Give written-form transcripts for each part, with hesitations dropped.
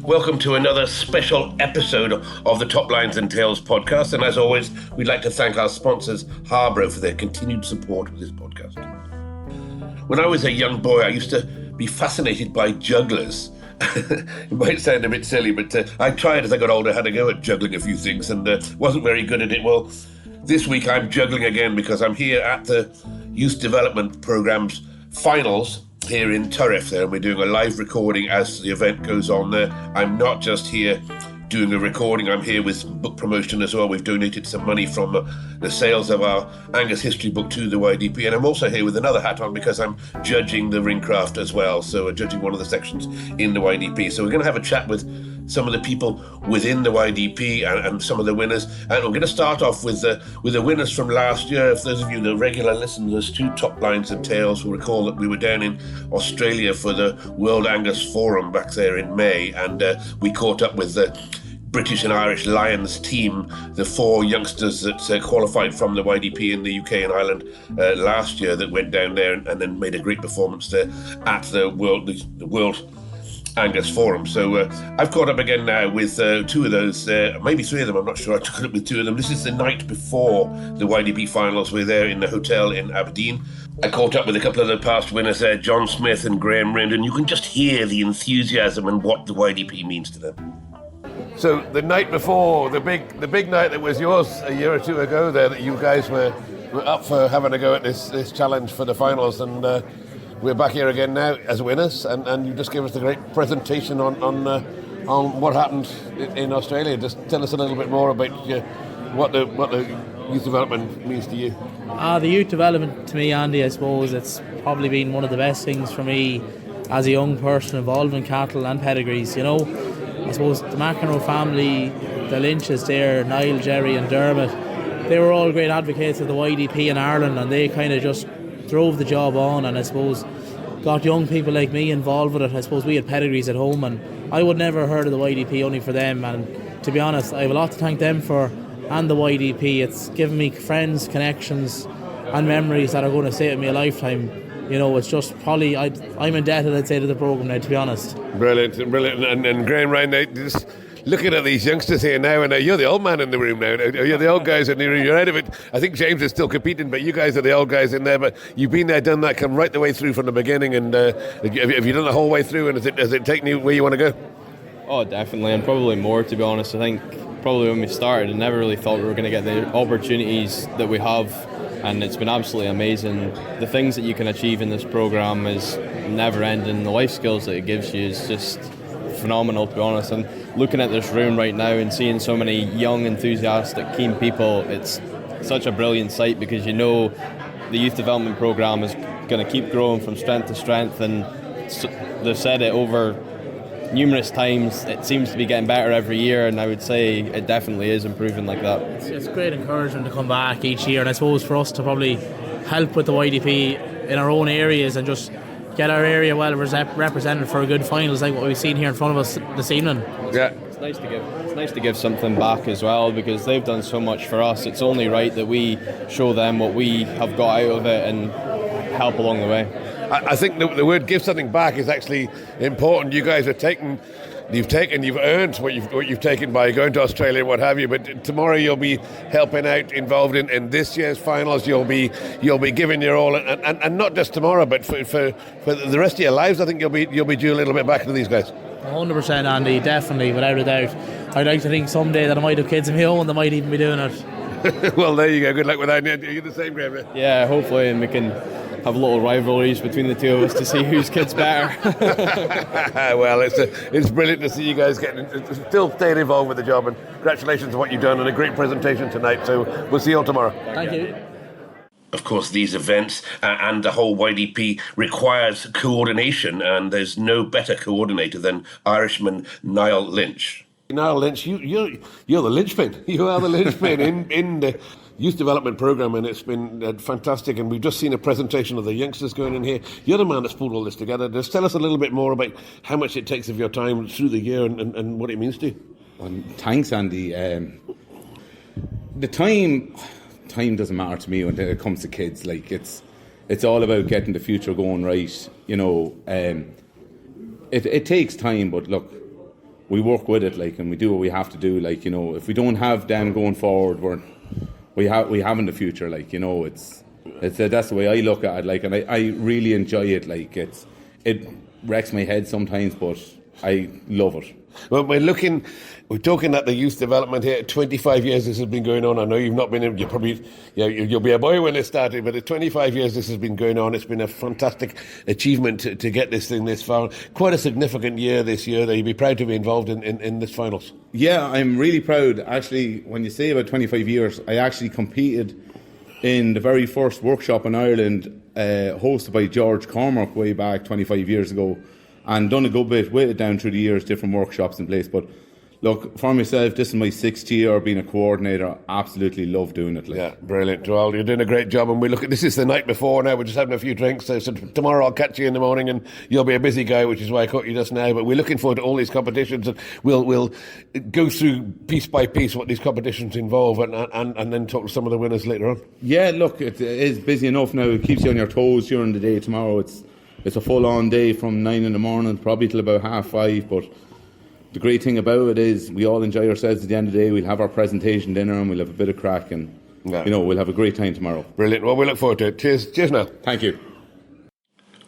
Welcome to another special episode of the Top Lines and Tails podcast. And as always, we'd like to thank our sponsors, Harborough, for their continued support of this podcast. When I was a young boy, I used to be fascinated by jugglers. It might sound a bit silly, but I tried as I got older, had a go at juggling a few things and wasn't very good at it. Well, this week I'm juggling again because I'm here at the Youth Development Programme's finals here in Turriff there, and we're doing a live recording as the event goes on there. I'm not just here doing a recording, I'm here with book promotion as well. We've donated some money from the sales of our Angus history book to the YDP, and I'm also here with another hat on because I'm judging the ringcraft as well, so judging one of the sections in the YDP. So we're going to have a chat with some of the people within the YDP and some of the winners, and we're going to start off with the winners from last year. If those of you, the regular listeners to Top Lines and Tails, will recall that we were down in Australia for the World Angus Forum back there in May, and we caught up with the British and Irish Lions team, the four youngsters that qualified from the YDP in the UK and Ireland last year that went down there and then made a great performance there at the World Angus Forum. So I've caught up again now with two of those, maybe three of them, I'm not sure. I took it up with two of them. This is the night before the YDP finals. We're there in the hotel in Aberdeen. I caught up with a couple of the past winners there, John Smith and Graham Rendon. You can just hear the enthusiasm and what the YDP means to them. So the night before, the big night that was yours a year or two ago there, that you guys were up for having a go at this challenge for the finals, and we're back here again now as winners, and you just gave us a great presentation on what happened in Australia. Just tell us a little bit more about what the youth development means to you. The youth development to me, Andy, I suppose it's probably been one of the best things for me as a young person involved in cattle and pedigrees. You know, I suppose the McEnroe family, the Lynches there, Niall, Jerry and Dermot, they were all great advocates of the YDP in Ireland, and they kind of just drove the job on, and I suppose got young people like me involved with it. I suppose we had pedigrees at home, and I would never have heard of the YDP only for them, and to be honest, I have a lot to thank them for, and the YDP. It's given me friends, connections and memories that are going to stay with me a lifetime. You know, it's just probably, I'm indebted, I'd say, to the programme now, to be honest. Brilliant. And Graham Ryan, just looking at these youngsters here now, and you're the old man in the room now. You're the old guys in the room. You're out of it. I think James is still competing, but you guys are the old guys in there. But you've been there, done that, come right the way through from the beginning. And have you done the whole way through? And has it taken you where you want to go? Oh, definitely, and probably more, to be honest. I think probably when we started, I never really thought we were going to get the opportunities that we have, and it's been absolutely amazing. The things that you can achieve in this programme is never ending. The life skills that it gives you is just phenomenal, to be honest. And looking at this room right now and seeing so many young, enthusiastic, keen people, it's such a brilliant sight, because you know the youth development programme is going to keep growing from strength to strength, and they've said it over numerous times. It seems to be getting better every year, and I would say it definitely is improving like that. It's great encouragement to come back each year, and I suppose for us to probably help with the YDP in our own areas and just get our area well represented for a good finals like what we've seen here in front of us this evening. Yeah, it's nice to give something back as well, because they've done so much for us. It's only right that we show them what we have got out of it and help along the way. I think the word "give something back" is actually important. You guys have you've earned what you've taken by going to Australia and what have you. But tomorrow you'll be helping out, involved in this year's finals. You'll be giving your all, and not just tomorrow, but for the rest of your lives. I think you'll be due a little bit back to these guys. 100%, Andy, definitely, without a doubt. I'd like to think someday that I might have kids of my own that might even be doing it. Well, there you go. Good luck with that. You're the same, Graham. Yeah, hopefully, and we can have little rivalries between the two of us to see whose kid's better. Well, it's brilliant to see you guys still staying involved with the job, and congratulations on what you've done, and a great presentation tonight. So we'll see you all tomorrow. Thank you. Of course, these events and the whole YDP requires coordination, and there's no better coordinator than Irishman Niall Lynch. Niall Lynch, you're the linchpin. You are the linchpin in the youth development programme, and it's been fantastic. And we've just seen a presentation of the youngsters going in here. You're the man that's pulled all this together. Just tell us a little bit more about how much it takes of your time through the year and what it means to you. Well, thanks, Andy. The time doesn't matter to me when it comes to kids. Like it's all about getting the future going right. You know, it takes time, but look, we work with it, like, and we do what we have to do. Like, you know, if we don't have them going forward, we have in the future. Like, you know, it's that's the way I look at it. Like, and I really enjoy it. Like, it wrecks my head sometimes, but I love it. Well, we're talking at the youth development here. 25 years this has been going on. I know you've not been in, you'll be a boy when it started, but it's 25 years this has been going on. It's been a fantastic achievement to get this thing this far. Quite a significant year this year. That you'd be proud to be involved in this finals. Yeah, I'm really proud. Actually, when you say about 25 years, I actually competed in the very first workshop in Ireland, hosted by George Cormack way back 25 years ago, and done a good bit with it down through the years, different workshops in place. But look, for myself, this is my 6th year being a coordinator. Absolutely love doing it. Like. Yeah, brilliant. Well, you're doing a great job, and this is the night before now. We're just having a few drinks. So tomorrow I'll catch you in the morning, and you'll be a busy guy, which is why I caught you just now. But we're looking forward to all these competitions, and we'll go through piece by piece what these competitions involve, and then talk to some of the winners later on. Yeah, look, it is busy enough now. It keeps you on your toes during the day. Tomorrow it's a full-on day from 9 in the morning, probably till about 5:30, but the great thing about it is we all enjoy ourselves at the end of the day. We'll have our presentation dinner and we'll have a bit of crack, and we'll have a great time tomorrow. Brilliant. Well, we look forward to it. Cheers now. Thank you.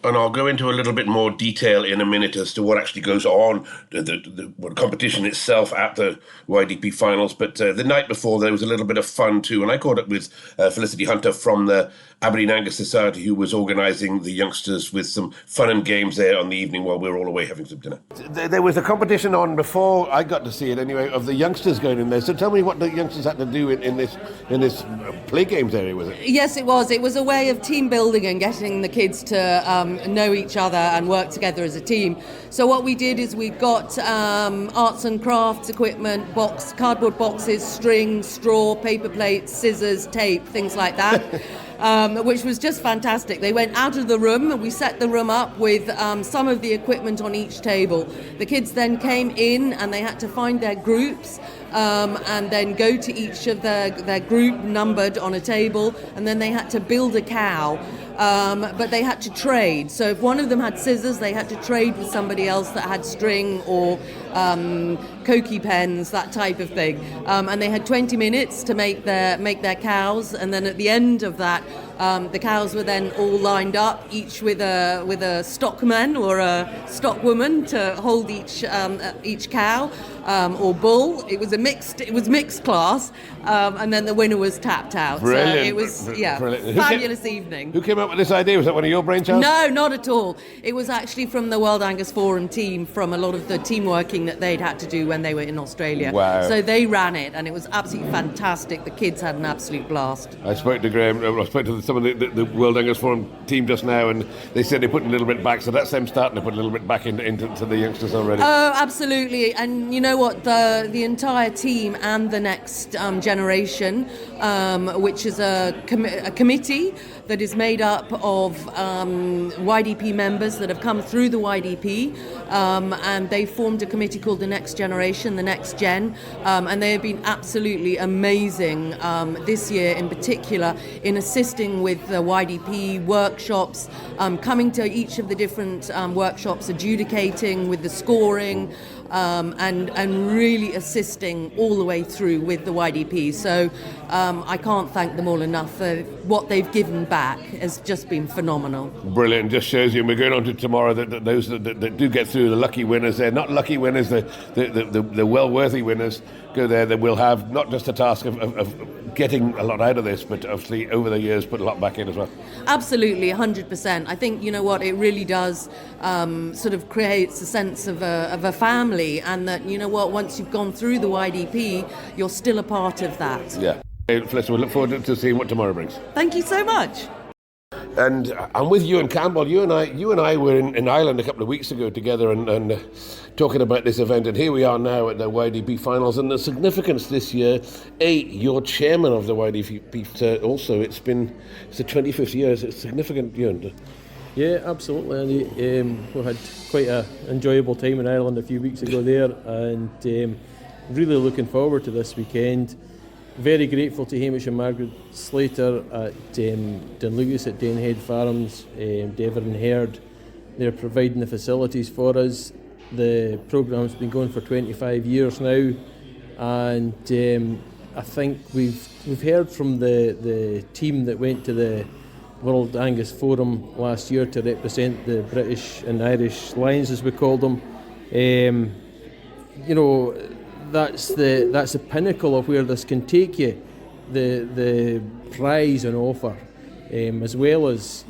And I'll go into a little bit more detail in a minute as to what actually goes on, the competition itself at the YDP finals. But the night before, there was a little bit of fun too. And I caught up with Felicity Hunter from the Aberdeen Angus Society, who was organising the youngsters with some fun and games there on the evening while we were all away having some dinner. There was a competition on before I got to see it anyway, of the youngsters going in there. So tell me what the youngsters had to do in this play games area, was it? Yes, it was. It was a way of team building and getting the kids to know each other and work together as a team. So what we did is we got arts and crafts equipment, cardboard boxes, string, straw, paper plates, scissors, tape, things like that. Which was just fantastic. They went out of the room and we set the room up with some of the equipment on each table. The kids then came in and they had to find their groups and then go to each of their group numbered on a table, and then they had to build a cow. But they had to trade. So if one of them had scissors, they had to trade with somebody else that had string or Koki pens, that type of thing. And they had 20 minutes to make their cows, and then at the end of that, the cows were then all lined up, each with a stockman or a stockwoman to hold each cow or bull. It was mixed class, and then the winner was tapped out. Brilliant. So it was brilliant. Fabulous evening. Who came up with this idea? Was that one of your brainchilds? No, not at all. It was actually from the World Angus Forum team, from a lot of the team working that they'd had to do when they were in Australia. Wow. So they ran it, and it was absolutely fantastic. The kids had an absolute blast. I spoke to Graham. I spoke to some of the World Angus Forum team just now, and they said they put a little bit back. So that's them starting to put a little bit back into the youngsters already. Oh, absolutely. And you know what? The entire team and the next generation, which is a committee that is made up of YDP members that have come through the YDP, and they formed a committee called the Next Generation, the Next Gen, and they have been absolutely amazing this year in particular in assisting with the YDP workshops, coming to each of the different workshops, adjudicating with the scoring, and really assisting all the way through with the YDP. So I can't thank them all enough for what they've given back. Has just been phenomenal. Brilliant. Just shows you, and we're going on to tomorrow, that those that do get through, the lucky winners, they're not lucky winners, the well-worthy winners go there, that will have not just a task of getting a lot out of this, but obviously over the years put a lot back in as well. Absolutely, 100%. I think, you know what, it really does sort of creates a sense of a family, and that, you know what, once you've gone through the YDP, you're still a part of that. Yeah. Felicity, we look forward to seeing what tomorrow brings. Thank you so much. And I'm with Ewan Campbell. You and I were in Ireland a couple of weeks ago together and talking about this event, and here we are now at the YDP finals, and the significance this year. You're chairman of the YDP. Also, it's the 25th year. It's significant, Ewan. Yeah, absolutely. And we had quite an enjoyable time in Ireland a few weeks ago there, and really looking forward to this weekend. Very grateful to Hamish and Margaret Slater at Dunlugus at Danehead Farms, Devon and Herd. They're providing the facilities for us. The programme's been going for 25 years now, and I think we've heard from the team that went to the World Angus Forum last year to represent the British and Irish Lions, as we call them. That's the pinnacle of where this can take you. The prize on offer, as well as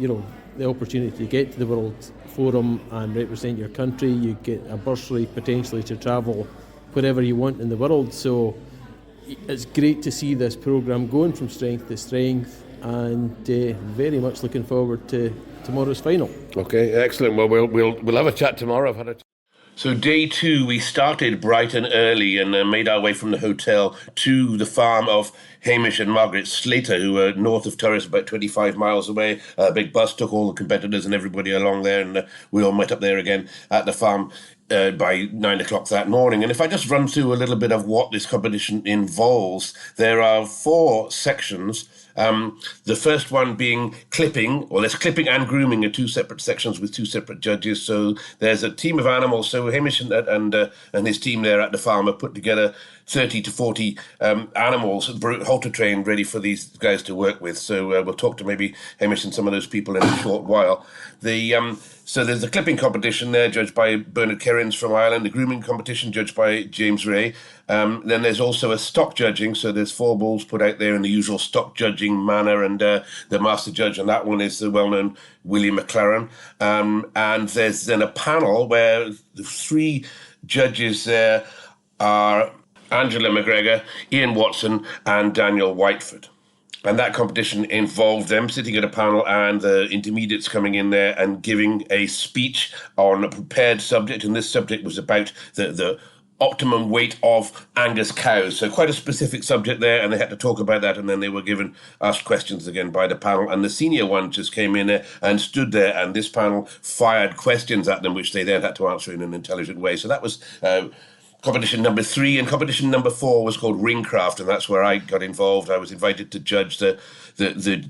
the opportunity to get to the World Forum and represent your country. You get a bursary potentially to travel wherever you want in the world. So it's great to see this programme going from strength to strength, and very much looking forward to tomorrow's final. Okay, excellent. Well, we'll have a chat tomorrow. I've had a So day 2, we started bright and early and made our way from the hotel to the farm of Hamish and Margaret Slater, who were north of Turris, about 25 miles away. A big bus took all the competitors and everybody along there, and we all met up there again at the farm by 9 o'clock that morning. And if I just run through a little bit of what this competition involves, there are 4 sections. The first one being clipping, or there's clipping and grooming are 2 separate sections with 2 separate judges. So there's a team of animals. So Hamish and his team there at the farm have put together 30 to 40 animals, halter trained, ready for these guys to work with. So we'll talk to maybe Hamish and some of those people in a short while. So there's the clipping competition there, judged by Bernard Kerrins from Ireland. The grooming competition, judged by James Ray. Then there's also a stock judging. So there's 4 bulls put out there in the usual stock judging manner, and the master judge on that one is the well-known William McLaren. And there's then a panel where the 3 judges there are Angela McGregor, Ian Watson, and Daniel Whiteford. And that competition involved them sitting at a panel and the intermediates coming in there and giving a speech on a prepared subject. And this subject was about the optimum weight of Angus cows. So quite a specific subject there, and they had to talk about that, and then they were asked questions again by the panel. And the senior one just came in there and stood there, and this panel fired questions at them, which they then had to answer in an intelligent way. So that was competition number 3, and competition number 4 was called Ringcraft, and that's where I got involved. I was invited to judge the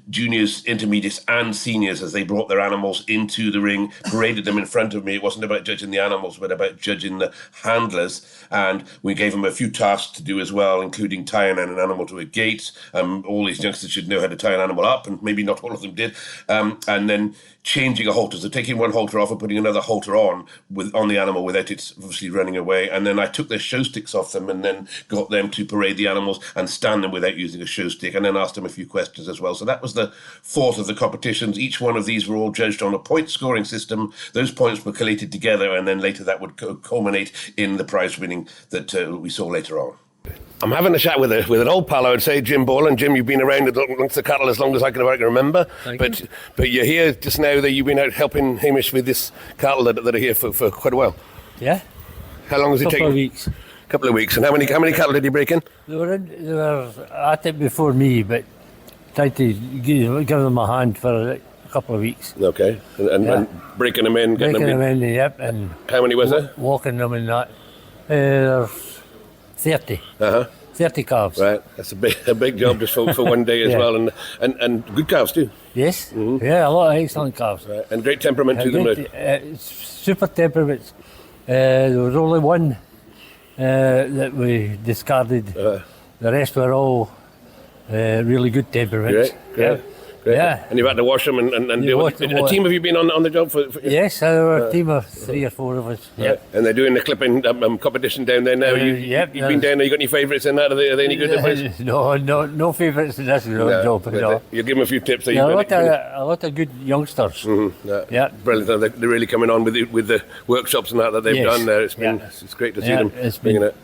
juniors, intermediates, and seniors as they brought their animals into the ring, paraded them in front of me. It wasn't about judging the animals, but about judging the handlers. And we gave them a few tasks to do as well, including tying an animal to a gate. All these youngsters should know how to tie an animal up, and maybe not all of them did. And then changing a halter, so taking one halter off and putting another halter on the animal without it obviously running away. And then I took their show sticks off them and then got them to parade the animals and stand them without using a show stick, and then asked them a few questions as well. So that was the 4th of the competitions. Each one of these were all judged on a point scoring system. Those points were collated together, and then later that would culminate in the prize winning that we saw later on. I'm having a chat with an old pal, I would say, Jim Borland. Jim, you've been around amongst the cattle as long as I can remember. But you're here just now, that you've been out helping Hamish with this cattle that are here for quite a while. Yeah. How long has it taken? Couple of weeks. And how many cattle did you break in? They were at it before me, but tried to give them a hand for a couple of weeks. Okay. And breaking them in, getting them in. Yep. And how many was there? Walking them in that. There's 30. 30 calves. Right. That's a big job just for one day as well, and good calves too. Yes. Mm-hmm. Yeah, a lot of excellent calves. Right. And great temperament to them. Super temperaments. There was only one that we discarded. The rest were all really good temperaments. Great. Yeah. And you've had to wash them and do it. A team of you been on the job for Yes, there were a team of 3 or 4 of us. Right. Yep. And they're doing the clipping competition down there now. You've been down there. You got any favourites in that? Are they any good? No favourites in this job. No. You give them a few tips. A lot of good youngsters. Mm-hmm. Yeah. Brilliant. They're really coming on with the workshops and that they've done there. It's great to see them bringing it.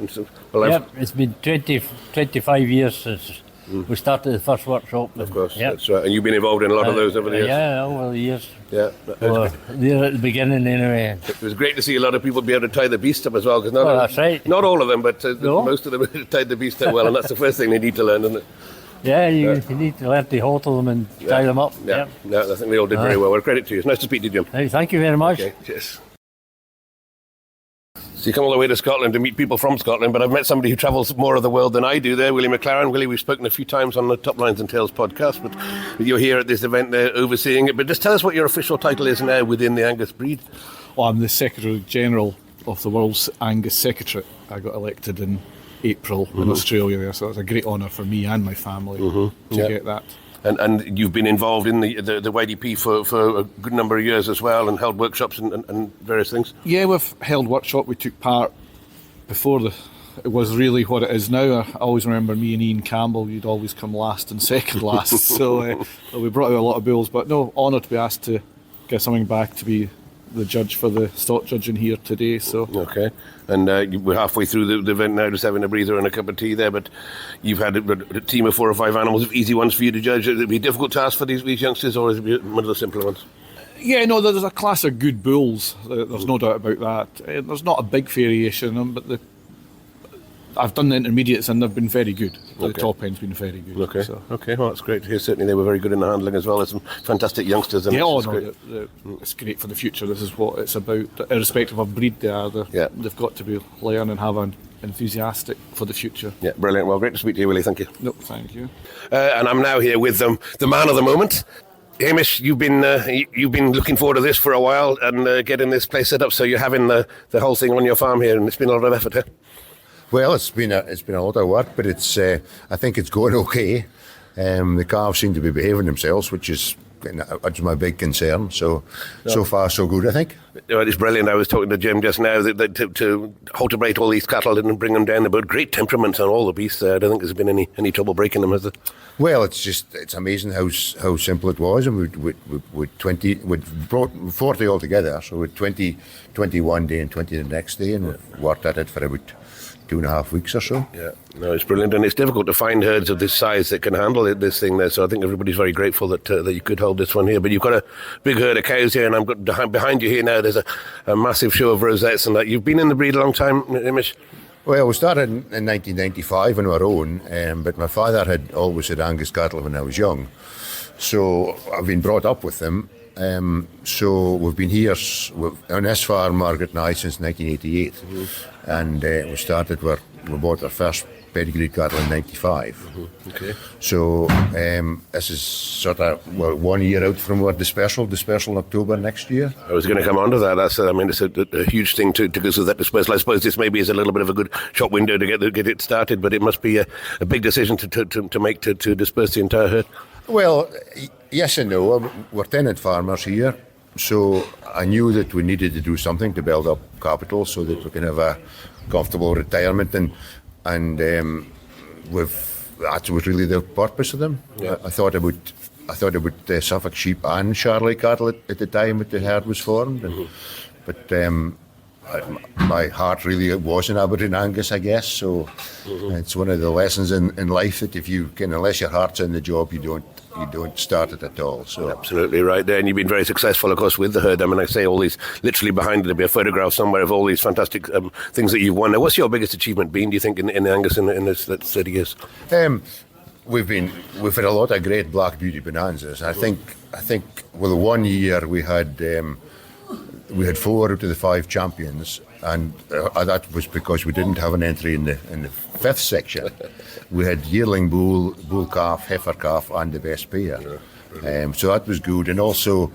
It's been 25 years since we started the first workshop. Of course, that's right. And you've been involved in a lot of those over the years? Yeah, over the years. Yeah. There at the beginning anyway. It was great to see a lot of people be able to tie the beast up as well, because that's right. Not all of them, but most of them tied the beast up well, and that's the first thing they need to learn, isn't it? Yeah, you need to learn to halter them and tie them up. Yeah, I think they all did very well. Well, credit to you. It's nice to speak to you, Jim. Hey, thank you very much. Okay, cheers. So you come all the way to Scotland to meet people from Scotland, but I've met somebody who travels more of the world than I do there, Willie McLaren. Willie, we've spoken a few times on the Top Lines and Tails podcast, but you're here at this event there overseeing it. But just tell us what your official title is now within the Angus breed. Well, I'm the Secretary General of the World's Angus Secretary. I got elected in April in Australia there, so it was a great honour for me and my family to get that. And you've been involved in the YDP for a good number of years as well, and held workshops and various things. Yeah, we've held workshop. We took part before it was really what it is now. I always remember me and Ian Campbell, you'd always come last and second last. So we brought out a lot of bulls, but no, honoured to be asked to get something back to be the judge for the stock judging here today. So okay, and we're halfway through the event now, just having a breather and a cup of tea there, but you've had a team of 4 or 5 animals, easy ones for you to judge. It'd be a difficult task for these youngsters, or is it one of the simpler ones? yeah, no, there's a class of good bulls, there's no doubt about that. There's not a big variation in them, but I've done the intermediates and they've been very good. The top end's been very good. Okay, so. Okay, well that's great to hear. Certainly they were very good in the handling as well. There's some fantastic youngsters. And it's great for the future. This is what it's about. Irrespective of breed they've got to be learn and have an enthusiastic for the future. Yeah, brilliant. Well, great to speak to you, Willie. Thank you. No, thank you. And I'm now here with the man of the moment. Hamish, you've been looking forward to this for a while and getting this place set up. So you're having the whole thing on your farm here, and it's been a lot of effort, huh? Well, it's been a lot of work, but it's I think it's going okay. The calves seem to be behaving themselves, which is my big concern. So far so good, I think. Well, it's brilliant. I was talking to Jim just now that to cultivate all these cattle and bring them down about great temperaments on all the beasts there. I don't think there's been any trouble breaking them, has there? Well, it's amazing how simple it was, and we brought 40 altogether. So with 20 one day and 20 the next day, and we worked at it for about 2.5 weeks or so. Yeah, no, it's brilliant, and it's difficult to find herds of this size that can handle this thing there. So I think everybody's very grateful that you could hold this one here. But you've got a big herd of cows here, and I'm behind you here now. There's a massive show of rosettes, and that. You've been in the breed a long time, Hamish. Well, we started in 1995 on our own, but my father had always had Angus cattle when I was young, so I've been brought up with them. So we've been here on this farm, Margaret and I, since 1988, and we bought our first pedigree cattle in 95. Okay. So this is sort of 1 year out from our dispersal in October next year. I was going to come on to that. It's a huge thing to go through that dispersal. I suppose this maybe is a little bit of a good shop window to get it started, but it must be a big decision to make to disperse the entire herd. Well, yes and no. We're tenant farmers here, so I knew that we needed to do something to build up capital so that we can have a comfortable retirement, and that was really the purpose of them. Yeah. I thought about Suffolk sheep and Charolais cattle at the time that the herd was formed, but my heart really was in Aberdeen Angus, I guess. So it's one of the lessons in life that unless your heart's in the job, you don't start it at all. So absolutely right there, and you've been very successful, of course, with the herd. I mean, I say all these, literally behind there'll be a photograph somewhere of all these fantastic things that you've won. Now, what's your biggest achievement been, do you think, in Angus in this 30 years? We've had a lot of great Black Beauty bonanzas. I think well, the 1 year we had 4 out of the 5 champions, and that was because we didn't have an entry in the 5th section. We had yearling bull calf, heifer calf, and the best pair. So that was good, and also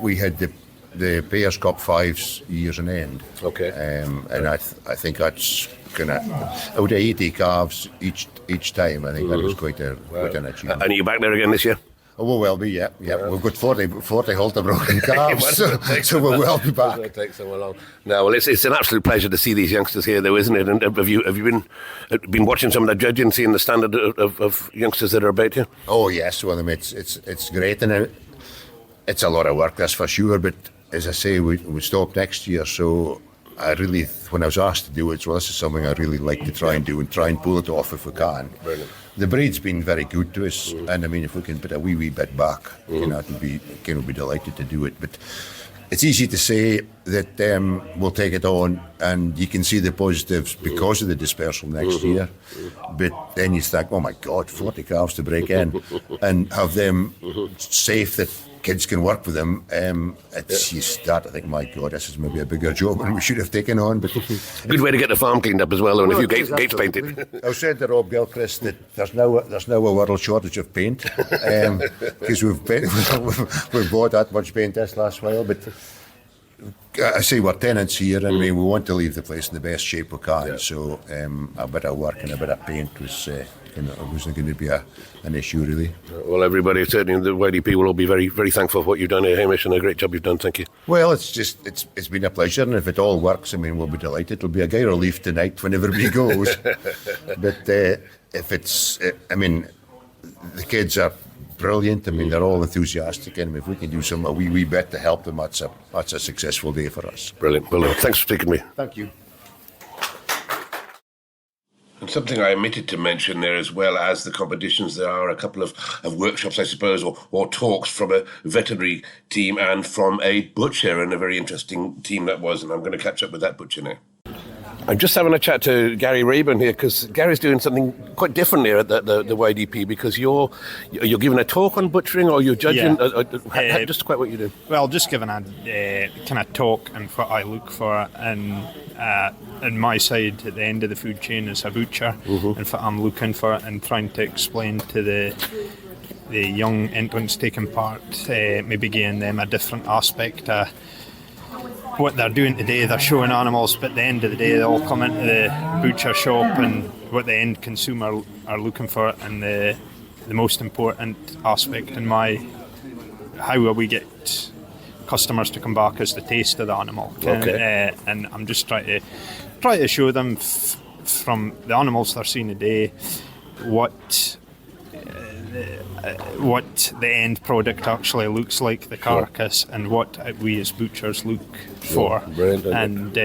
we had the Payers Cup 5 years on end. Okay. And I think that's out of 80 calves each time. I think that was quite an achievement. And are you back there again this year? Oh, we'll well be, yeah. We've got 40 halter broken calves, so we'll well be back. It'll take someone along. No, well, it's an absolute pleasure to see these youngsters here, though, isn't it? And have you been watching some of the judging, seeing the standard of youngsters that are about here? Oh yes, well, I mean, it's great, and it's a lot of work, that's for sure. But as I say, we stop next year, so when I was asked to do it, well, this is something I really like to try and do and try and pull it off if we can. Brilliant. The breed's been very good to us, and I mean, if we can put a wee bit back, we'll be delighted to do it. But it's easy to say that we'll take it on, and you can see the positives because of the dispersal next year. But then you think, oh my God, 40 calves to break in and have them safe that kids can work with them. You start to think, my God, this is maybe a bigger job than we should have taken on. But good way to get the farm cleaned up as well, and a few gates painted. I was saying to Rob Gilchrist that there's now a world shortage of paint because we've bought that much paint this last while. But I say we're tenants here, and I mean, we want to leave the place in the best shape we can. So a bit of work and a bit of paint wasn't going to be an issue, really. Well, everybody, certainly the YDP, will all be very, very thankful for what you've done here, Hamish, and a great job you've done. Thank you. Well, it's been a pleasure, and if it all works, I mean, we'll be delighted. It'll be a gay relief tonight when everybody goes. But if it's, I mean, the kids are brilliant. I mean, they're all enthusiastic, and if we can do a wee bit to help them, that's a successful day for us. Brilliant. Thanks for speaking to me. Thank you. And something I omitted to mention there, as well as the competitions, there are a couple of workshops, I suppose, or talks from a veterinary team and from a butcher, and a very interesting team that was, and I'm going to catch up with that butcher now. I'm just having a chat to Gary Rayburn here, because Gary's doing something quite different here at the YDP, because you're giving a talk on butchering, or you're judging. Yeah. Just quite what you do. Well, just giving a kind of talk and what I look for, and my side at the end of the food chain as a butcher, and what I'm looking for, and trying to explain to the young entrants taking part, maybe giving them a different aspect of what they're doing today. They're showing animals, but at the end of the day, they all come into the butcher shop and what the end consumer are looking for, and the most important aspect in how will we get customers to come back is the taste of the animal. Okay. And I'm just trying to show them from the animals they're seeing today what the end product actually looks like, the carcass, and what we as butchers look for, and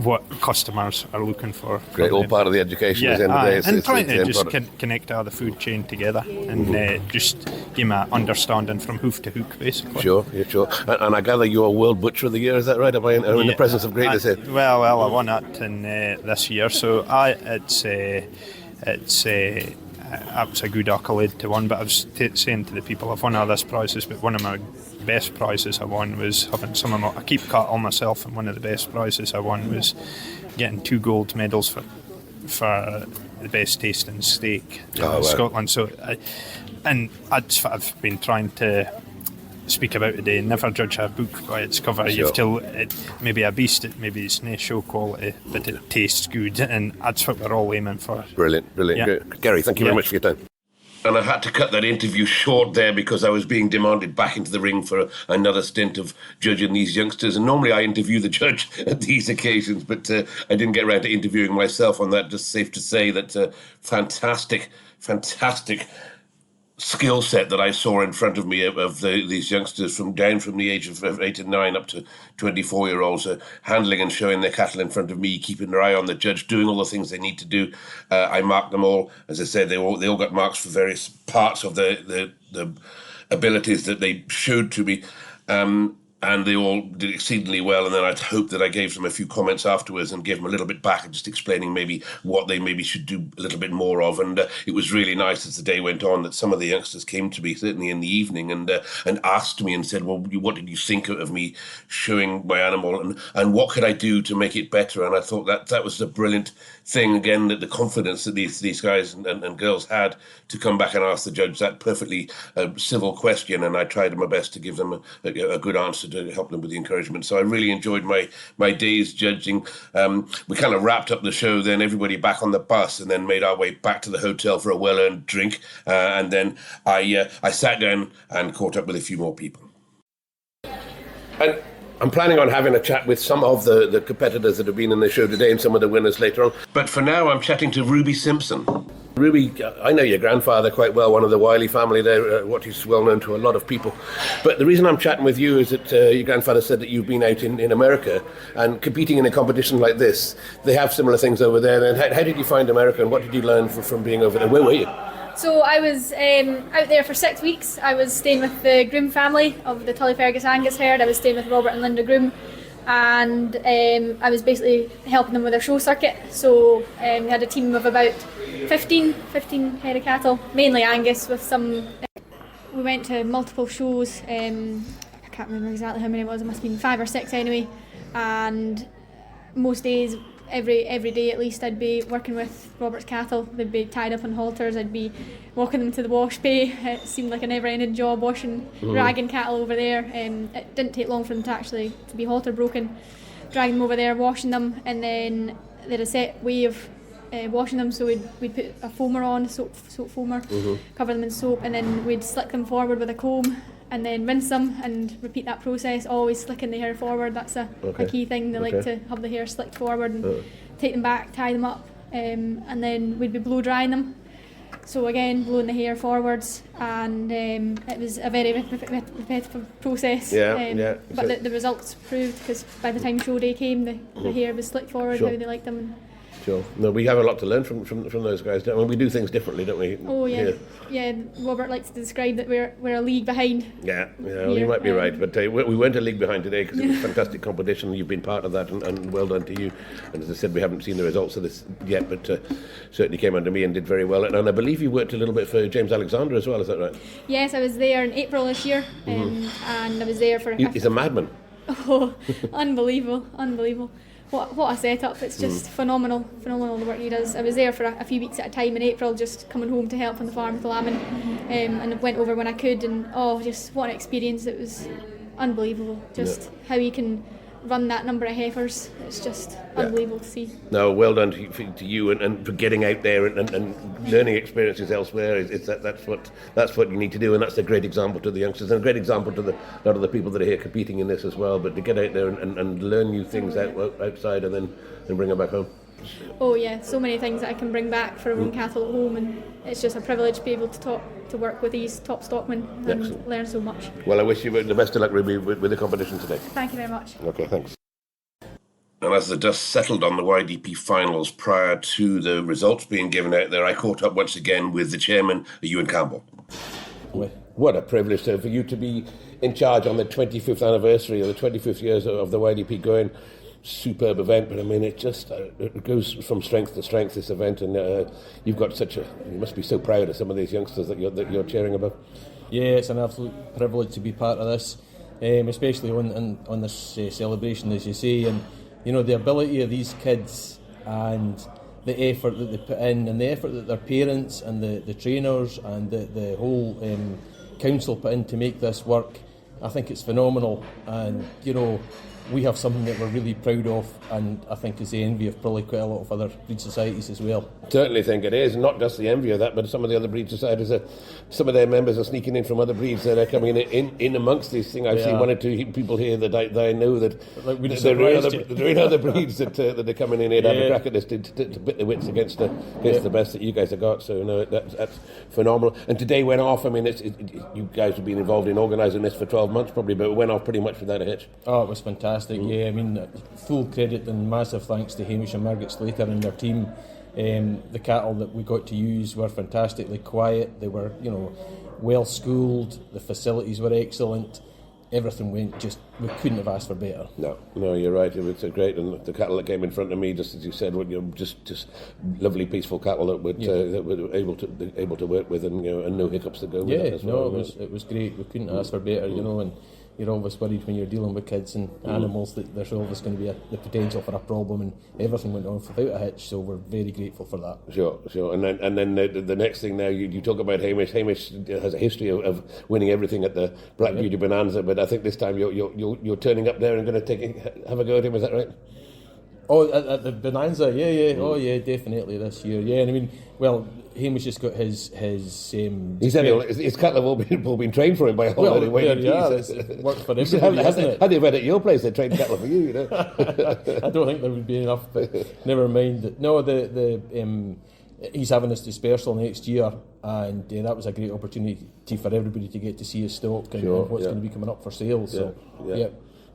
what customers are looking for. Great, all part of the education at the end of the day. And trying to just connect all the food chain together, and just give them an understanding from hoof to hook, basically. Sure. And I gather you're World Butcher of the Year, is that right? Am I in the presence of greatness here? Well, I won it in this year, so it's a good accolade to win. But I was saying to the people, I've won all these prizes, but one of my best prizes I won was having I keep cut all myself, and one of the best prizes I won was getting 2 gold medals for the best tasting steak in Scotland. So I've been trying to speak about today. Never judge a book by its cover. Sure. You have to maybe a beast, maybe it's no show quality, but it tastes good, and that's what we're all aiming for. Brilliant. Yeah. Gary, thank you very much for your time. And I had to cut that interview short there because I was being demanded back into the ring for another stint of judging these youngsters. And normally I interview the judge at these occasions, but I didn't get around to interviewing myself on that. Just safe to say that fantastic skill set that I saw in front of me of these youngsters down from the age of 8 and 9 up to 24-year-olds, handling and showing their cattle in front of me, keeping their eye on the judge, doing all the things they need to do. I marked them all. As I said, they all got marks for various parts of the abilities that they showed to me. And they all did exceedingly well. And then I'd hope that I gave them a few comments afterwards and gave them a little bit back and just explaining maybe what they maybe should do a little bit more of. And it was really nice as the day went on that some of the youngsters came to me, certainly in the evening, and asked me and said, well, what did you think of me showing my animal, and what could I do to make it better? And I thought that was a brilliant thing, again, that the confidence that these guys and girls had to come back and ask the judge that perfectly civil question. And I tried my best to give them a good answer to help them with the encouragement. So I really enjoyed my days judging. We kind of wrapped up the show, then everybody back on the bus, and then made our way back to the hotel for a well-earned drink. And then I sat down and caught up with a few more people. And I'm planning on having a chat with some of the competitors that have been in the show today and some of the winners later on. But for now, I'm chatting to Ruby Simpson. Ruby, I know your grandfather quite well, one of the Wiley family there, what he's well known to a lot of people. But the reason I'm chatting with you is that your grandfather said that you've been out in America and competing in a competition like this. They have similar things over there. And how did you find America, and what did you learn from being over there? Where were you? So I was out there for 6 weeks. I was staying with the Groom family of the Tully Fergus Angus herd. I was staying with Robert and Linda Groom, and I was basically helping them with their show circuit. So we had a team of about 15 head of cattle, mainly Angus with some. We went to multiple shows. I can't remember exactly how many it was. It must have been 5 or 6 anyway. And most days every day at least I'd be working with Robert's cattle. They'd be tied up on halters. I'd be walking them to the wash bay. It seemed like a never-ending job washing, dragging cattle over there. It didn't take long for them to be halter broken. Dragging them over there, washing them, and then they had a set way of washing them. So we'd put a foamer on, soap foamer, cover them in soap, and then we'd slick them forward with a comb, and then rinse them and repeat that process, always slicking the hair forward. That's a key thing. They like to have the hair slicked forward and take them back, tie them up, and then we'd be blow drying them. So again, blowing the hair forwards, and it was a very repetitive process. But the results proved, because by the time show day came, the hair was slicked forward, how they liked them. And sure. No, we have a lot to learn from those guys. I mean, we do things differently, don't we? Oh yeah. Robert likes to describe that we're a league behind. Yeah, well, you might be right, but we weren't a league behind today because it was fantastic competition. You've been part of that, and well done to you. And as I said, we haven't seen the results of this yet, but certainly came under me and did very well. And I believe you worked a little bit for James Alexander as well. Is that right? Yes, I was there in April this year, and I was there for. He's a madman. Oh, unbelievable. What a setup. It's just phenomenal the work he does. I was there for a few weeks at a time in April, just coming home to help on the farm with the lambing, and went over when I could, and just what an experience. It was unbelievable, just how he can run that number of heifers. It's just unbelievable to see. No, well done to you and for getting out there and learning experiences elsewhere. That's what you need to do, and that's a great example to the youngsters and a great example to a lot of the people that are here competing in this as well. But to get out there and learn new things outside and then bring them back home. Oh yeah, so many things that I can bring back for our own cattle at home, and it's just a privilege to be able to work with these top stockmen and learn so much. Well, I wish you the best of luck, Ruby, with the competition today. Thank you very much. Okay, thanks. And as the dust settled on the YDP finals prior to the results being given out there, I caught up once again with the chairman, Ewan Campbell. What a privilege for you to be in charge on the 25th anniversary or the 25th years of the YDP going. Superb event, but I mean it goes from strength to strength, this event, and you've got you must be so proud of some of these youngsters that you're cheering about. Yeah, it's an absolute privilege to be part of this, especially on this celebration, as you say, and the ability of these kids and the effort that they put in, and the effort that their parents and the trainers and the whole council put in to make this work. I think it's phenomenal, and we have something that we're really proud of, and I think is the envy of probably quite a lot of other breed societies as well. Certainly think it is, not just the envy of that, but some of the other breed societies, some of their members are sneaking in from other breeds that are coming in amongst these things. I've seen one or two people here that I know that there are other breeds that are coming in here to have a crack at this to bit the wits against the best that you guys have got. So that's phenomenal. And today went off. I mean, you guys have been involved in organising this for 12 months probably, but it went off pretty much without a hitch. Oh, it was fantastic. Yeah, I mean, full credit and massive thanks to Hamish and Margaret Slater and their team. The cattle that we got to use were fantastically quiet. They were, well schooled. The facilities were excellent. Everything went we couldn't have asked for better. No, you're right. It was great, and the cattle that came in front of me, just as you said, were just lovely, peaceful cattle that were able to work with, and no hiccups to go with it as well. It was great. We couldn't ask for better, and you're always worried when you're dealing with kids and animals that there's always going to be the potential for a problem, and everything went on without a hitch, so we're very grateful for that. Sure. And then the next thing now, you talk about Hamish. Hamish has a history of winning everything at the Black Beauty Bonanza, but I think this time you're turning up there and going to have a go at him, is that right? Oh, at the Bonanza, yeah. Oh, yeah, definitely this year. Yeah, and I mean, well, Hamish has got his his cattle have all been trained for him by a whole lot of YDPs. It works for everybody, hasn't it? Had they been at your place, they'd train cattle for you, I don't think there would be enough, but never mind. No, he's having his dispersal next year, and that was a great opportunity for everybody to get to see his stock and what's going to be coming up for sale. So, yeah.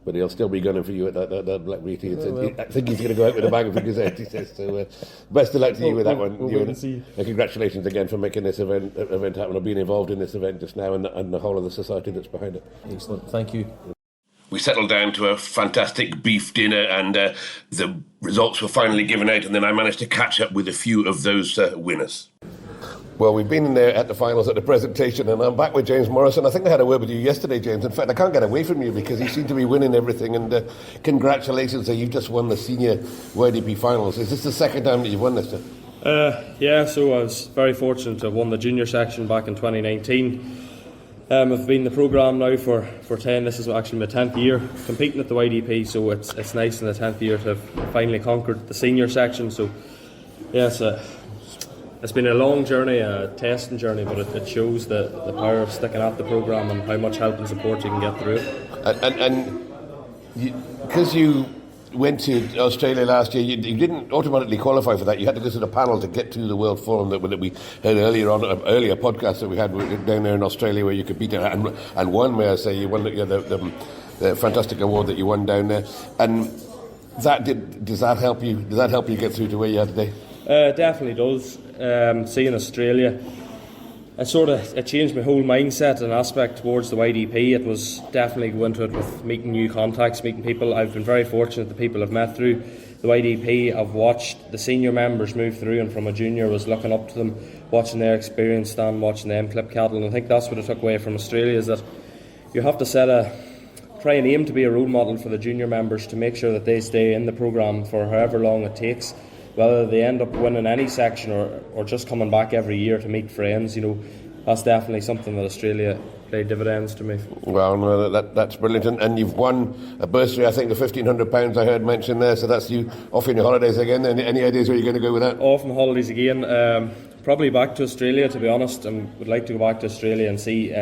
But he'll still be gunning for you at that Black Beauty. I think he's going to go out with a bag of figures, he says. So best of luck to you with that one. We'll wait and see. And congratulations again for making this event happen, or being involved in this event just now, and the whole of the society that's behind it. Excellent, thank you. We settled down to a fantastic beef dinner, and the results were finally given out, and then I managed to catch up with a few of those winners. Well, we've been in there at the finals at the presentation, and I'm back with James Morrison. I think I had a word with you yesterday, James. In fact, I can't get away from you because you seem to be winning everything, and congratulations that you've just won the senior YDP finals. Is this the second time that you've won this? Yeah, so I was very fortunate to have won the junior section back in 2019. I've been in the programme now for 10. This is actually my 10th year competing at the YDP, so it's nice in the 10th year to have finally conquered the senior section. So yeah, it's been a long journey, a testing journey, but it shows the power of sticking at the programme and how much help and support you can get through it. And because you went to Australia last year, you didn't automatically qualify for that. You had to go to the panel to get to the World Forum that we had earlier podcast that we had down there in Australia, where you could beat it and won. May I say, you won the fantastic award that you won down there, and does that help you? Does that help you get through to where you are today? Definitely does. Seeing Australia, it changed my whole mindset and aspect towards the YDP. It was definitely going to it with making new contacts, meeting people. I've been very fortunate the people I've met through the YDP. I've watched the senior members move through, and from a junior was looking up to them, watching their experience, watching them clip cattle. And I think that's what I took away from Australia, is that you have to try and aim to be a role model for the junior members to make sure that they stay in the programme for however long it takes. Whether they end up winning any section or just coming back every year to meet friends, that's definitely something that Australia played dividends to me. Well, no, that's brilliant. And you've won a bursary, I think, of £1,500 I heard mentioned there, so that's you off on your holidays again. Any ideas where you're going to go with that? Off on holidays again. Probably back to Australia, to be honest. I would like to go back to Australia and see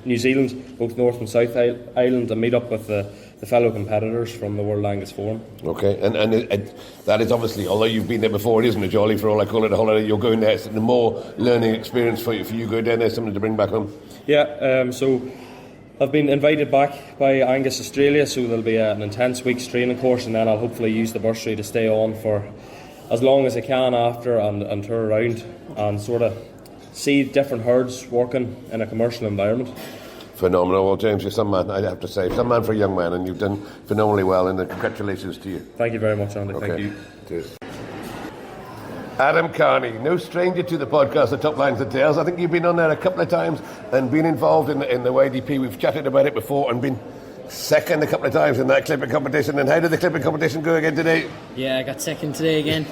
New Zealand, both North and South Island, and meet up with the fellow competitors from the World Angus Forum. Okay, and that is obviously, although you've been there before, it isn't a jolly for all I call it a holiday. You're going there, it's a more learning experience for you going down there, something to bring back home. Yeah, so I've been invited back by Angus Australia, so there'll be an intense week's training course, and then I'll hopefully use the bursary to stay on for as long as I can after and tour around and sort of see different herds working in a commercial environment. Phenomenal. Well, James, you're some man, I have to say. Some man for a young man, and you've done phenomenally well, and congratulations to you. Thank you very much, Andy. Okay. Thank you. Cheers. Adam Carney, no stranger to the podcast, The Top Lines and Tails. I think you've been on there a couple of times and been involved in the YDP. We've chatted about it before and been second a couple of times in that clipping competition. And how did the clipping competition go again today? Yeah, I got second today again.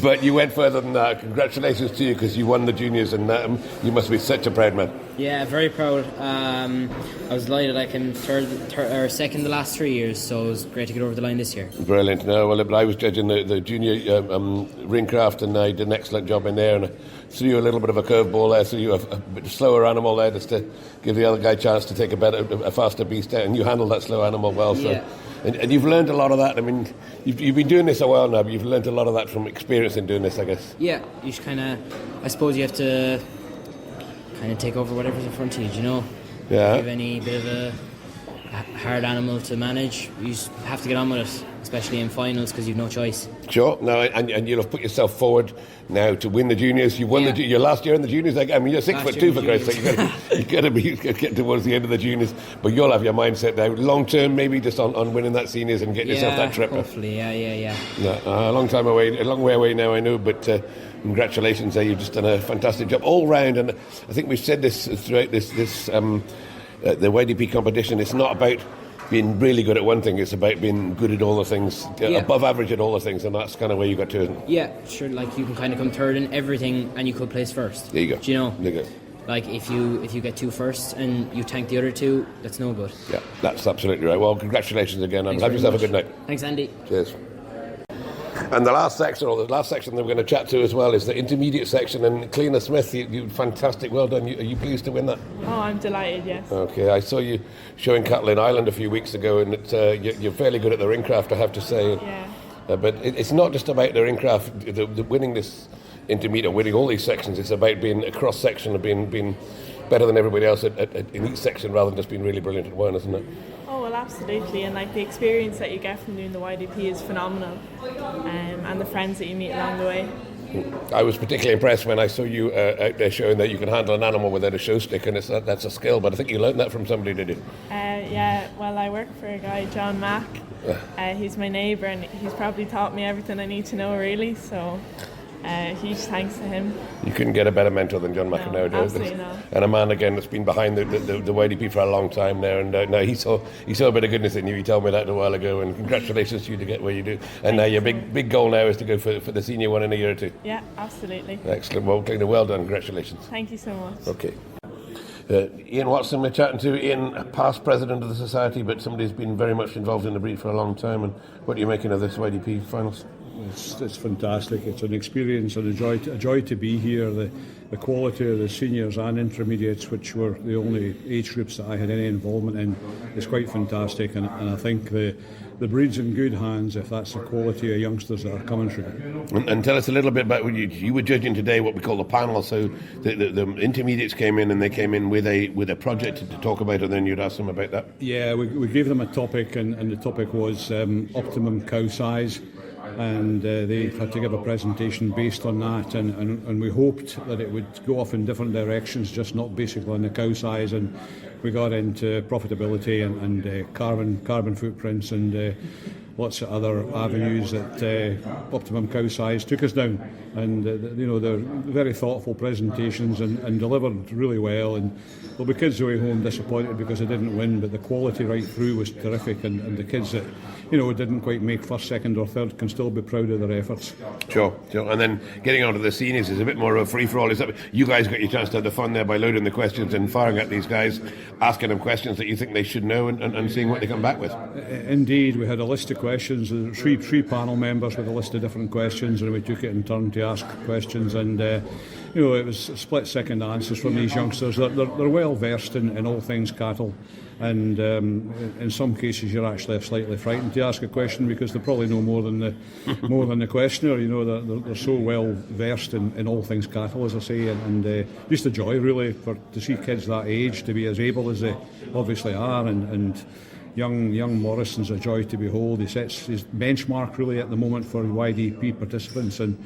But you went further than that. Congratulations to you, because you won the juniors, and you must be such a proud man. Yeah, very proud. I was delighted I came second the last 3 years, so it was great to get over the line this year. Brilliant. No, well, I was judging the junior ringcraft, and I did an excellent job in there, and I threw you a little bit of a curveball there, threw you a bit slower animal there just to give the other guy a chance to take a faster beast out, and you handled that slow animal well. So. Yeah. And you've learned a lot of that. I mean, you've been doing this a while now, but you've learned a lot of that from experience in doing this, I guess. Yeah, you should I suppose you have to take over whatever's in front of you, do you know? Yeah. If you have any bit of a hard animal to manage, you just have to get on with it, especially in finals, because you've no choice. Sure. No, and you'll have put yourself forward now to win the juniors. You won your last year in the juniors. I mean, you're 6'2" for Christ's sake. You've got to be getting towards the end of the juniors, but you'll have your mindset now. Long term, maybe just on winning that seniors and getting yourself that trip. Hopefully, yeah. No, a long way away now, I know, but. Congratulations, you've just done a fantastic job all round, and I think we've said this throughout the YDP competition. It's not about being really good at one thing, it's about being good at all the things, above average at all the things, and that's kind of where you got to, isn't it? Yeah, sure, like you can come third in everything and you could place first. There you go. Do you know? There you go. Like if you get two first and you tank the other two, that's no good. Yeah, that's absolutely right. Well, congratulations again, and have yourself a good night. Thanks, Andy. Cheers. And the last section that we're going to chat to as well is the intermediate section. And Cleena Smith, you fantastic, well done. Are you pleased to win that? Oh, I'm delighted, yes. Okay, I saw you showing cattle in Ireland a few weeks ago, and you're fairly good at the ringcraft, I have to say. Yeah. But it's not just about the ringcraft, the winning this intermediate, winning all these sections. It's about being a cross section and being better than everybody else in each section, rather than just being really brilliant at one, isn't it? Oh, well, absolutely, and the experience that you get from doing the YDP is phenomenal, and the friends that you meet along the way. I was particularly impressed when I saw you out there showing that you can handle an animal without a show stick, and that's a skill, but I think you learned that from somebody, did you? Yeah, well, I work for a guy, John Mack. He's my neighbour, and he's probably taught me everything I need to know, really, so Huge thanks to him. You couldn't get a better mentor than John McEnroe. Absolutely not. And a man, again, that's been behind the YDP for a long time now. And no, he saw a bit of goodness in you. He told me that a while ago. And congratulations to you to get where you do. And now your big goal now is to go for the senior one in a year or two. Yeah, absolutely. Excellent. Well done. Congratulations. Thank you so much. Okay. Ian Watson, we're chatting to Ian, past president of the society, but somebody who's been very much involved in the breed for a long time. And what are you making of this YDP finals? It's fantastic. It's an experience and a joy to be here. The quality of the seniors and intermediates, which were the only age groups that I had any involvement in, is quite fantastic. And I think the breed's in good hands if that's the quality of youngsters that are coming through. And tell us a little bit about what you were judging today, what we call the panel. So the intermediates came in, and they came in with a project to talk about, and then you'd ask them about that. Yeah, we gave them a topic, and the topic was optimum cow size. And they had to give a presentation based on that, and we hoped that it would go off in different directions, just not basically on the cow size. And we got into profitability and carbon footprints and lots of other avenues that optimum cow size took us down. And they're very thoughtful presentations and delivered really well. And there'll be kids going home disappointed because they didn't win, but the quality right through was terrific. And the kids that didn't quite make first, second or third can still be proud of their efforts. Sure. And then getting on to the seniors is a bit more of a free-for-all. Is that you guys got your chance to have the fun there by loading the questions and firing at these guys, asking them questions that you think they should know and seeing what they come back with? Indeed, we had a list of questions, three panel members with a list of different questions, and we took it in turn to ask questions. And it was split-second answers from these youngsters. They're well versed in all things cattle. And in some cases you're actually slightly frightened to ask a question because they probably know more than the questioner. They're so well versed in all things cattle, as I say, and just a joy really to see kids that age to be as able as they obviously are, and young Morrison's a joy to behold. He sets his benchmark really at the moment for YDP participants, and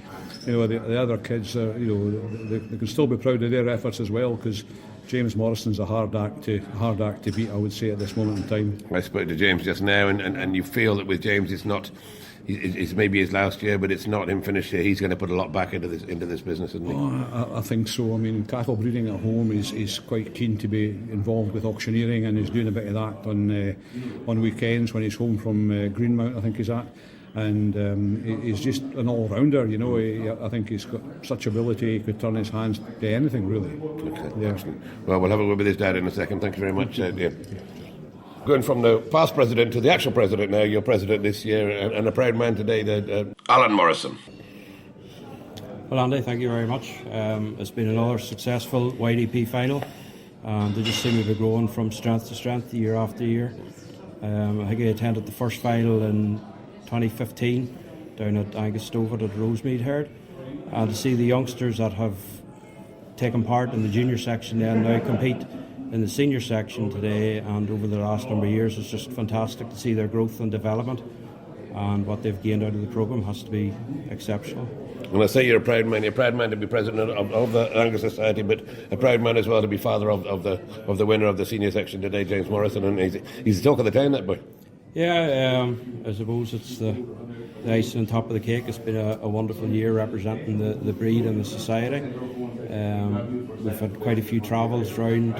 the other kids they can still be proud of their efforts as well, because James Morrison's a hard act to beat, I would say, at this moment in time. I spoke to James just now, and you feel that with James, it's maybe his last year, but it's not him finished here. He's going to put a lot back into this business, isn't he? I think so. I mean, cattle breeding at home is quite keen to be involved with auctioneering, and he's doing a bit of that on weekends when he's home from Greenmount, I think he's at. And he's just an all-rounder, I think he's got such ability, he could turn his hands to anything, really. Okay, yeah. Excellent. Well, we'll have a word with his dad in a second. Thank you very much. Going from the past president to the actual president now, you're president this year, and a proud man today, Alan Morrison. Well, Andy, thank you very much. It's been another successful YDP final, and they just seem to be growing from strength to strength year after year. I think I attended the first final in 2015 down at Angus Stover at Rosemead Herd, and to see the youngsters that have taken part in the junior section and now compete in the senior section today and over the last number of years is just fantastic to see their growth and development, and what they've gained out of the programme has to be exceptional. When I say you're a proud man to be president of the Angus Society, but a proud man as well to be father of the winner of the senior section today, James Morrison, and he's the talk of the town, that boy. Yeah, I suppose it's the icing on top of the cake. It's been a wonderful year representing the breed and the society. We've had quite a few travels throughout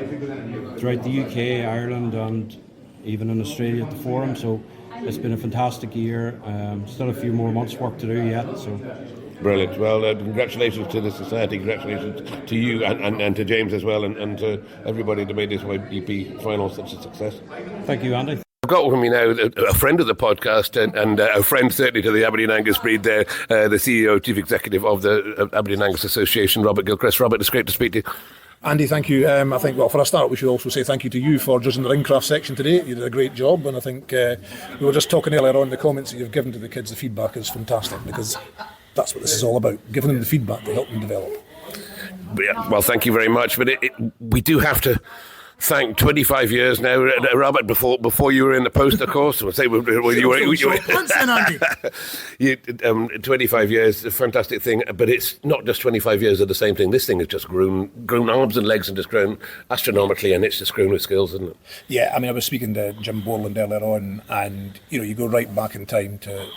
the UK, Ireland, and even in Australia at the forum, so it's been a fantastic year. Still a few more months' work to do yet. So. Brilliant. Well, congratulations to the society, congratulations to you and to James as well, and to everybody that made this YDP final such a success. Thank you, Andy. I've got with me now a friend of the podcast and a friend certainly to the Aberdeen Angus breed there, the CEO, Chief Executive of the Aberdeen Angus Association, Robert Gilchrist. Robert, it's great to speak to you. Andy, thank you. I think, well, for a start, we should also say thank you to you for judging the ringcraft section today. You did a great job, and I think we were just talking earlier on, the comments that you've given to the kids, the feedback is fantastic, because that's what this is all about, giving them the feedback to help them develop. Well, thank you very much, but we do have to thank 25 years now, Robert, before you were in the post, of course. We'll say you were 25 years, a fantastic thing, but it's not just 25 years of the same thing. This thing has just grown arms and legs and just grown astronomically, and it's just grown with skills, isn't it? Yeah, I mean, I was speaking to Jim Borland earlier on, and you go right back in time to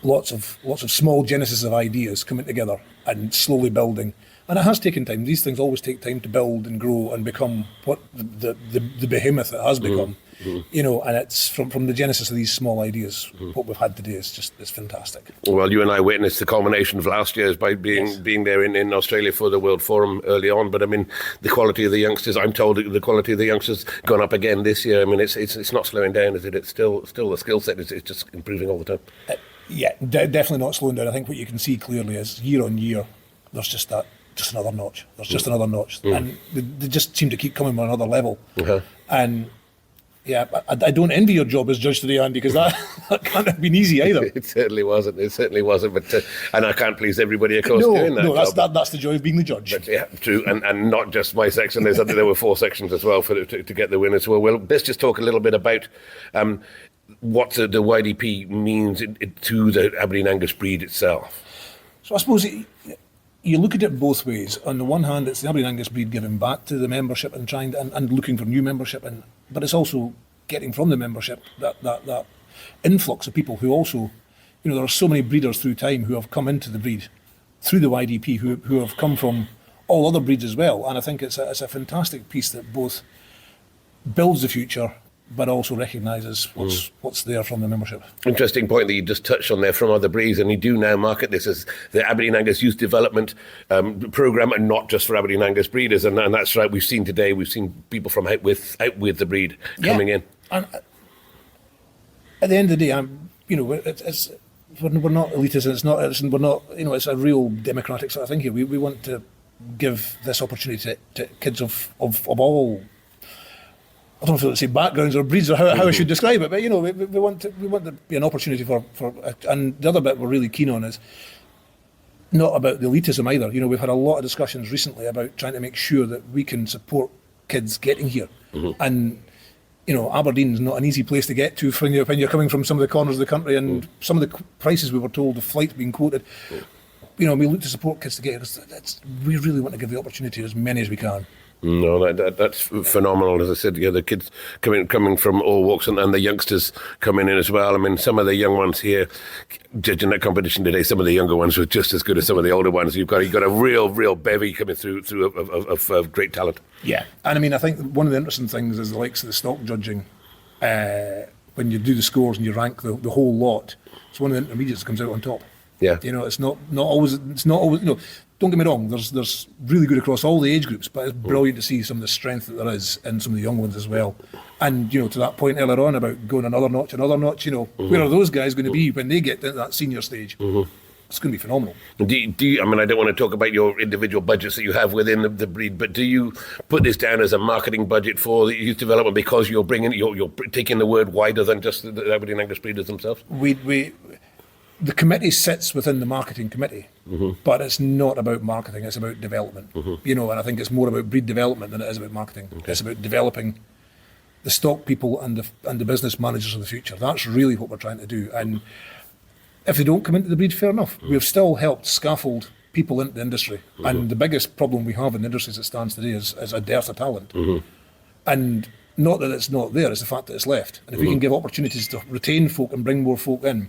lots of small genesis of ideas coming together and slowly building. And it has taken time. These things always take time to build and grow and become what the behemoth it has become. You know, and it's from the genesis of these small ideas. What we've had today is it's fantastic. Well, you and I witnessed the culmination of last year's by being there in Australia for the World Forum early on. But I mean, the quality of the youngsters, I'm told that the quality of the youngsters gone up again this year. I mean, it's not slowing down, is it? It's still the skill set. It's just improving all the time. Definitely not slowing down. I think what you can see clearly is year on year, there's just another notch. There's just another notch, and they just seem to keep coming on another level. And yeah, I don't envy your job as judge today, Andy, because that can't have been easy either. It certainly wasn't. But and I can't please everybody, of course, doing that. No, that's the joy of being the judge. But, yeah, true, and not just my section. There were 4 sections as well to get the winners. Well, let's just talk a little bit about what the YDP means to the Aberdeen Angus breed itself. So I suppose you look at it both ways. On the one hand, it's the Aberdeen Angus breed giving back to the membership and trying and looking for new membership, but it's also getting from the membership that influx of people who also, you know, there are so many breeders through time who have come into the breed through the YDP who have come from all other breeds as well. And I think it's a fantastic piece that both builds the future but also recognises what's there from the membership. Interesting point that you just touched on there from other breeds, and you do now market this as the Aberdeen Angus Youth Development Programme, and not just for Aberdeen Angus breeders, and that's right. We've seen people from out with the breed coming in. And at the end of the day, we're not elitist, we're not, you know, it's a real democratic sort of thing here. We want to give this opportunity to kids of all, I don't know if I say backgrounds or breeds or how I should describe it, but you know, we want to be an opportunity for. And the other bit we're really keen on is not about the elitism either. You know, we've had a lot of discussions recently about trying to make sure that we can support kids getting here. And you know, Aberdeen's not an easy place to get to when you're coming from some of the corners of the country, and some of the prices we were told, the flights being quoted. You know, we look to support kids to get here because we really want to give the opportunity to as many as we can. No, that's phenomenal. As I said, the kids coming from all walks and the youngsters coming in as well. I mean, some of the young ones here, judging that competition today, some of the younger ones were just as good as some of the older ones. You've got a real bevy coming through of great talent. Yeah, and I mean, I think one of the interesting things is the likes of the stock judging. When you do the scores and you rank the whole lot, it's one of the intermediates that comes out on top. Yeah, you know, it's not always. You know, don't get me wrong. There's really good across all the age groups, but it's brilliant to see some of the strength that there is in some of the young ones as well. And you know, to that point earlier on about going another notch. You know, where are those guys going to be when they get to that senior stage? It's going to be phenomenal. Do you, I mean, I don't want to talk about your individual budgets that you have within the breed, but do you put this down as a marketing budget for the youth development because you're taking the word wider than just the Aberdeen Angus breeders themselves? The committee sits within the marketing committee, but it's not about marketing, it's about development. You know, and I think it's more about breed development than it is about marketing. It's about developing the stock people and the business managers of the future. That's really what we're trying to do. And if they don't come into the breed, fair enough. We've still helped scaffold people into the industry. And the biggest problem we have in the industry as it stands today is a dearth of talent. And not that it's not there, it's the fact that it's left. And if we can give opportunities to retain folk and bring more folk in,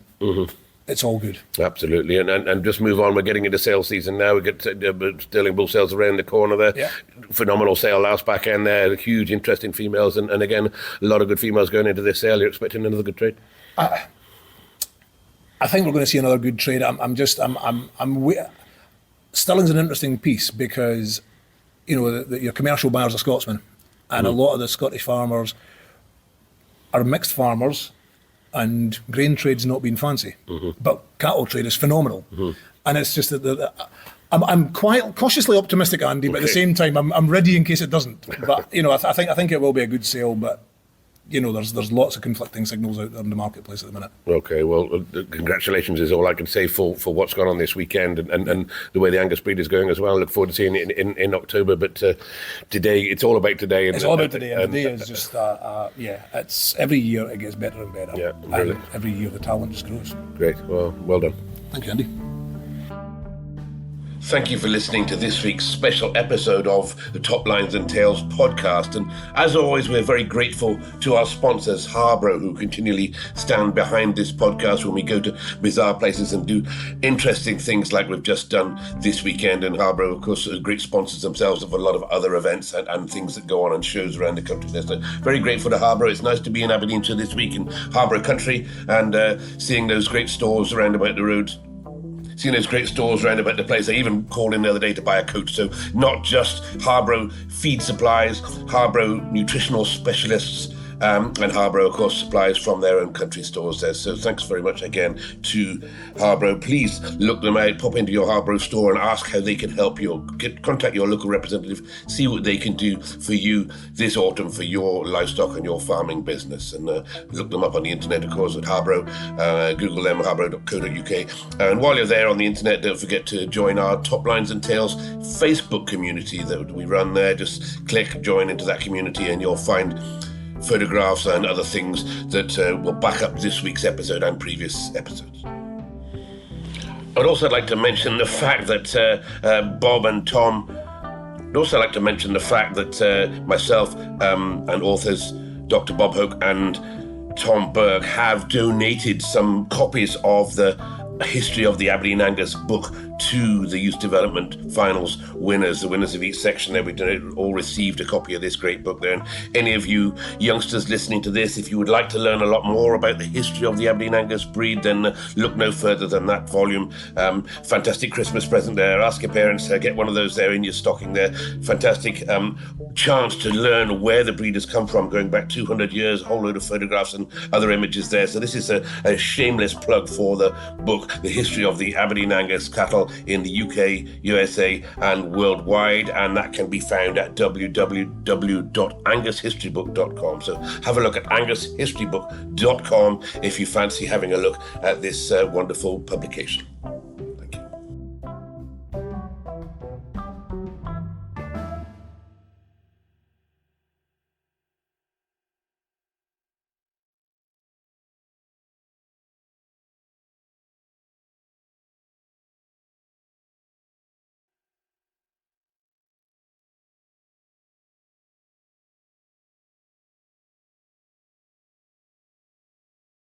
it's all good. Absolutely, and just move on. We're getting into sales season now. We get Sterling Bull sales around the corner there. Yeah. Phenomenal sale last back end there. Huge interest in females, and again, a lot of good females going into this sale. You're expecting another good trade? I think we're going to see another good trade. Stirling's an interesting piece because, you know, your commercial buyers are Scotsmen, and a lot of the Scottish farmers are mixed farmers. And grain trade's not been fancy, but cattle trade is phenomenal. And it's just that I'm quite cautiously optimistic, Andy, but at the same time I'm ready in case it doesn't. But you know, I think it will be a good sale, but you know, there's lots of conflicting signals out there in the marketplace at the minute. Okay, well, congratulations is all I can say for what's gone on this weekend and the way the Angus breed is going as well. I look forward to seeing it in October, but today, it's all about today. It's all about today, and today is just, it's every year it gets better and better. Yeah, really. And every year the talent just grows. Great, well done. Thank you, Andy. Thank you for listening to this week's special episode of the Top Lines and Tails podcast. And as always, we're very grateful to our sponsors, Harborough, who continually stand behind this podcast when we go to bizarre places and do interesting things like we've just done this weekend. And Harborough, of course, are great sponsors themselves of a lot of other events and things that go on and shows around the country. So very grateful to Harborough. It's nice to be in Aberdeenshire this week in Harborough country and seeing those great stores around about the roads. Seeing those great stores around about the place. I even called in the other day to buy a coat. So not just Harborough feed supplies, Harborough nutritional specialists, and Harborough, of course, supplies from their own country stores there. So thanks very much again to Harborough. Please look them out, pop into your Harborough store and ask how they can help you. Contact your local representative, see what they can do for you this autumn for your livestock and your farming business. And look them up on the internet, of course, at Harborough. Google them, harborough.co.uk. And while you're there on the internet, don't forget to join our Top Lines and Tails Facebook community that we run there. Just click join into that community and you'll find photographs and other things that will back up this week's episode and previous episodes. I'd also like to mention the fact that Bob and Tom, I'd also like to mention the fact that myself and authors Dr. Bob Hoke and Tom Burke have donated some copies of the History of the Aberdeen Angus book to the Youth Development Finals winners. The winners of each section there, we all received a copy of this great book there. And any of you youngsters listening to this, if you would like to learn a lot more about the history of the Aberdeen Angus breed, then look no further than that volume. Fantastic Christmas present there. Ask your parents to get one of those there in your stocking there. Fantastic chance to learn where the breed has come from, going back 200 years, a whole load of photographs and other images there. So this is a shameless plug for the book, The History of the Aberdeen Angus Cattle in the UK, USA and worldwide, and that can be found at www.angushistorybook.com. So have a look at angushistorybook.com if you fancy having a look at this wonderful publication.